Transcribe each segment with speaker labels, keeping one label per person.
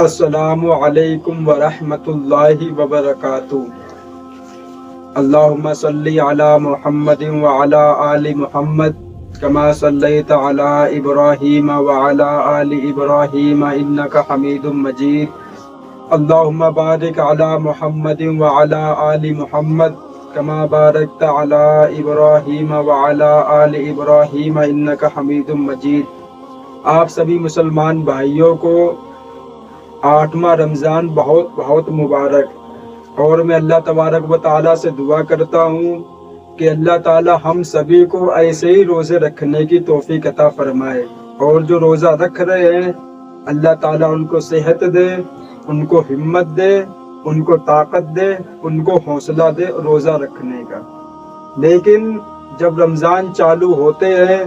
Speaker 1: السلام علیکم ورحمۃ اللہ وبرکاتہ۔ اللہم صلی علی محمد وعلی آل محمد کما صلیت علی ابراہیم وعلی آل ابراہیم انک حمید مجید۔ اللہم بارک علی محمد وعلی آل محمد کما بارکت علی ابراہیم وعلی آل ابراہیم انک حمید مجید۔ آپ سبھی مسلمان بھائیوں کو 8واں رمضان بہت بہت مبارک، اور میں اللہ تبارک و تعالیٰ سے دعا کرتا ہوں کہ اللہ تعالیٰ ہم سبھی کو ایسے ہی روزے رکھنے کی توفیق عطا فرمائے، اور جو روزہ رکھ رہے ہیں اللہ تعالیٰ ان کو صحت دے، ان کو ہمت دے، ان کو طاقت دے، ان کو حوصلہ دے روزہ رکھنے کا۔ لیکن جب رمضان چالو ہوتے ہیں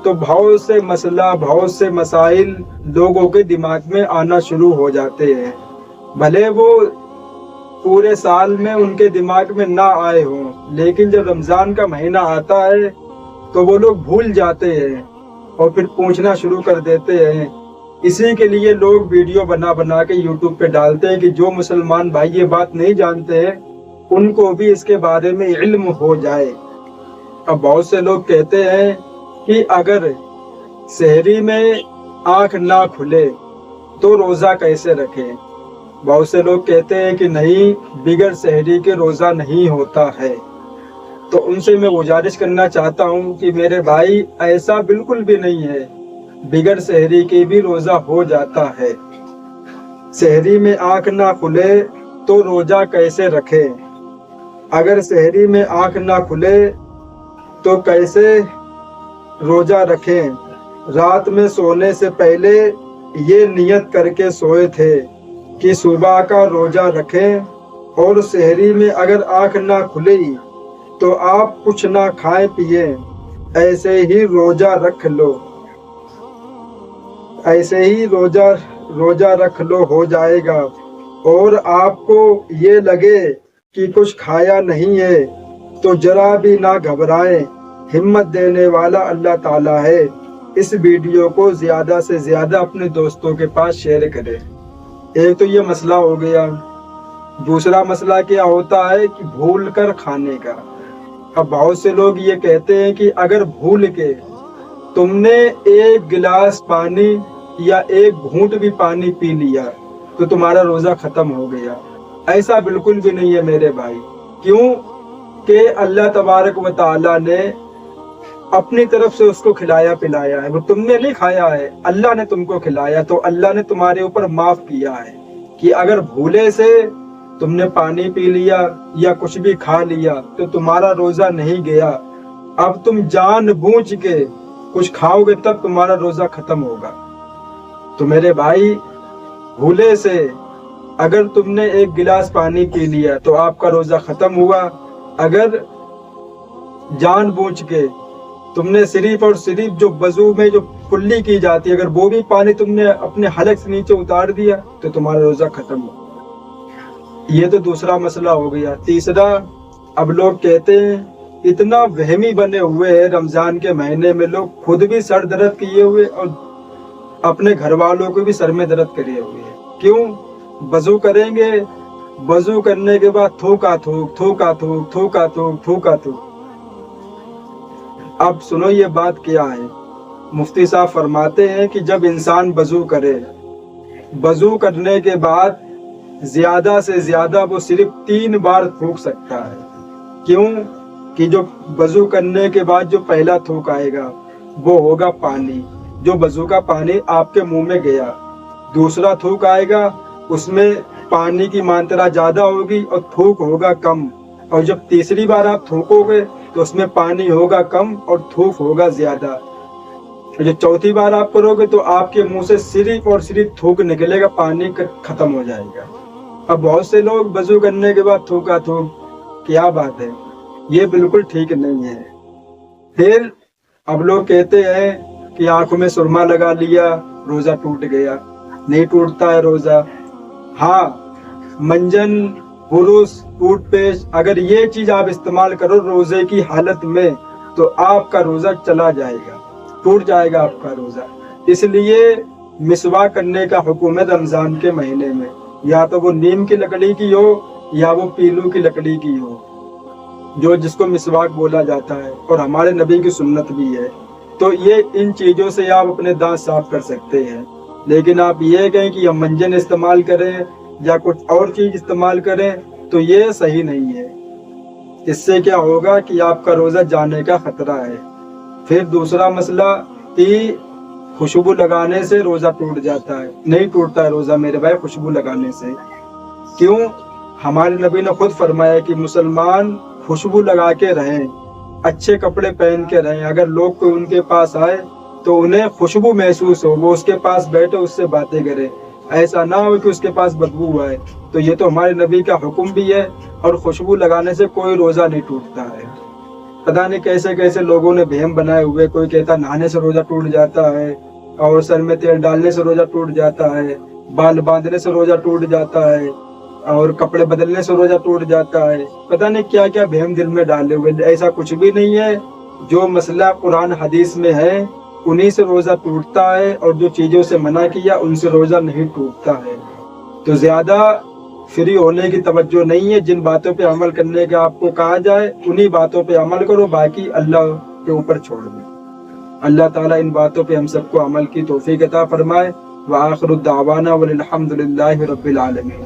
Speaker 1: تو بہت سے مسئلہ، بہت سے مسائل لوگوں کے دماغ میں آنا شروع ہو جاتے ہیں، بھلے وہ پورے سال میں ان کے دماغ میں نہ آئے ہوں، لیکن جب رمضان کا مہینہ آتا ہے تو وہ لوگ بھول جاتے ہیں اور پھر پوچھنا شروع کر دیتے ہیں۔ اسی کے لیے لوگ ویڈیو بنا بنا کے یوٹیوب پہ ڈالتے ہیں کہ جو مسلمان بھائی یہ بات نہیں جانتے ہیں ان کو بھی اس کے بارے میں علم ہو جائے۔ اب بہت سے لوگ کہتے ہیں کہ اگر سحری میں آنکھ نہ کھلے تو روزہ کیسے رکھیں؟ بہت سے لوگ کہتے ہیں کہ نہیں، بغیر سحری کے روزہ نہیں ہوتا ہے۔ تو ان سے میں گزارش کرنا چاہتا ہوں کہ میرے بھائی ایسا بالکل بھی نہیں ہے، بغیر سحری کے بھی روزہ ہو جاتا ہے۔ سحری میں آنکھ نہ کھلے تو روزہ کیسے رکھیں؟ اگر سحری میں آنکھ نہ کھلے تو کیسے روزہ رکھیں؟ رات میں سونے سے پہلے یہ نیت کر کے سوئے تھے کہ صبح کا روزہ رکھیں، اور سحری میں اگر آنکھ نہ کھلی تو آپ کچھ نہ کھائیں پیئیں، ایسے ہی روزہ رکھ لو، ایسے ہی روزہ رکھ لو، ہو جائے گا۔ اور آپ کو یہ لگے کہ کچھ کھایا نہیں ہے تو ذرا بھی نہ گھبرائیں، ہمت دینے والا اللہ تعالیٰ ہے۔ اس ویڈیو کو زیادہ سے زیادہ اپنے دوستوں کے پاس شیئر کریں۔ ایک تو یہ مسئلہ ہو گیا۔ دوسرا مسئلہ کیا ہوتا ہے کہ بھول کر کھانے کا۔ اب بہت سے لوگ یہ کہتے ہیں کہ اگر بھول کے تم نے ایک گلاس پانی یا ایک گھونٹ بھی پانی پی لیا تو تمہارا روزہ ختم ہو گیا۔ ایسا بالکل بھی نہیں ہے میرے بھائی۔ کیوں کہ اللہ تبارک و تعالیٰ نے اپنی طرف سے اس کو کھلایا پلایا ہے، وہ تم نے نہیں کھایا ہے، اللہ نے تم کو کھلایا، تو اللہ نے تمہارے اوپر معاف کیا ہے کہ اگر بھولے سے تم نے پانی پی لیا یا کچھ بھی کھا لیا تو تمہارا روزہ نہیں گیا۔ اب تم جان بوجھ کے کچھ کھاؤ گے تب تمہارا روزہ ختم ہوگا۔ تو میرے بھائی بھولے سے اگر تم نے ایک گلاس پانی پی لیا تو آپ کا روزہ ختم ہوا۔ اگر جان بوجھ کے تم نے صرف اور صرف جو وضو میں جو کلی کی جاتی ہے اگر وہ بھی پانی تم نے اپنے حلق سے نیچے اتار دیا تو تمہارا روزہ ختم ہو۔ یہ تو دوسرا مسئلہ ہو گیا۔ تیسرا، اب لوگ کہتے ہیں، اتنا وہمی بنے ہوئے ہیں رمضان کے مہینے میں، لوگ خود بھی سر درد کیے ہوئے اور اپنے گھر والوں کو بھی سر میں درد کریے ہوئے ہیں۔ کیوں؟ وضو کریں گے، وضو کرنے کے بعد تھوکا تھوک، تھوکا تھوک، تھوکا تھوک، تھوکا تھوک۔ اب سنو یہ بات کیا ہے۔ مفتی صاحب فرماتے ہیں کہ جب انسان وضو کرے، وضو کرنے کے بعد زیادہ سے زیادہ وہ صرف 3 بار تھوک سکتا ہے۔ کیوں؟ کہ جو وضو کرنے کے بعد جو پہلا تھوک آئے گا وہ ہوگا پانی، جو وضو کا پانی آپ کے منہ میں گیا۔ دوسرا تھوک آئے گا، اس میں پانی کی ماترا زیادہ ہوگی اور تھوک ہوگا کم، اور جب تیسری بار آپ تھوکو گے تو اس میں پانی ہوگا کم اور تھوک ہوگا زیادہ۔ جو چوتھی بار آپ کرو گے تو آپ کے منہ سے صرف اور صرف تھوک نکلے گا، پانی ختم ہو جائے گا۔ اب بہت سے لوگ وضو کرنے کے بعد تھوکا تھوک، کیا بات ہے؟ یہ بالکل ٹھیک نہیں ہے۔ پھر اب لوگ کہتے ہیں کہ آنکھوں میں سرما لگا لیا روزہ ٹوٹ گیا۔ نہیں ٹوٹتا ہے روزہ۔ ہاں، منجن، برش، ٹوتھ پیسٹ، اگر یہ چیز آپ استعمال کرو روزے کی حالت میں تو آپ کا روزہ چلا جائے گا، ٹوٹ جائے گا آپ کا روزہ۔ اس لیے مسواک کرنے کا حکم ہے رمضان کے مہینے میں، یا تو وہ نیم کی لکڑی کی ہو یا وہ پیلو کی لکڑی کی ہو، جو جس کو مسواک بولا جاتا ہے، اور ہمارے نبی کی سنت بھی ہے۔ تو یہ ان چیزوں سے آپ اپنے دانت صاف کر سکتے ہیں، لیکن آپ یہ کہیں کہ ہم منجن استعمال کریں یا کچھ اور چیز استعمال کریں تو یہ صحیح نہیں ہے۔ اس سے کیا ہوگا کہ آپ کا روزہ جانے کا خطرہ ہے۔ پھر دوسرا مسئلہ کہ خوشبو لگانے سے روزہ ٹوٹ جاتا ہے۔ نہیں ٹوٹتا ہے روزہ میرے بھائی خوشبو لگانے سے۔ کیوں؟ ہمارے نبی نے خود فرمایا کہ مسلمان خوشبو لگا کے رہیں، اچھے کپڑے پہن کے رہیں، اگر لوگ کوئی ان کے پاس آئے تو انہیں خوشبو محسوس ہو، وہ اس کے پاس بیٹھے اس سے باتیں کرے، ایسا نہ ہو کہ اس کے پاس بدبو آئے۔ تو یہ تو ہمارے نبی کا حکم بھی ہے، اور خوشبو لگانے سے کوئی روزہ نہیں ٹوٹتا ہے۔ پتہ نہیں کیسے کیسے لوگوں نے بہم بنائے ہوئے، کوئی کہتا نہانے سے روزہ ٹوٹ جاتا ہے، اور سر میں تیل ڈالنے سے روزہ ٹوٹ جاتا ہے، بال باندھنے سے روزہ ٹوٹ جاتا ہے، اور کپڑے بدلنے سے روزہ ٹوٹ جاتا ہے۔ پتہ نہیں کیا کیا بہم دل میں ڈالے ہوئے۔ ایسا کچھ بھی نہیں ہے۔ جو مسئلہ قرآن حدیث میں ہے انہی سے روزہ ٹوٹتا ہے، اور جو چیزوں سے منع کیا ان سے روزہ نہیں ٹوٹتا ہے۔ تو زیادہ فری ہونے کی توجہ نہیں ہے۔ جن باتوں پہ عمل کرنے کا آپ کو کہا جائے انہی باتوں پہ عمل کرو، باقی اللہ کے اوپر چھوڑ دو۔ اللہ تعالیٰ ان باتوں پہ ہم سب کو عمل کی توفیق عطا فرمائے۔ وآخر الدعوانا والحمد للہ رب العالمین۔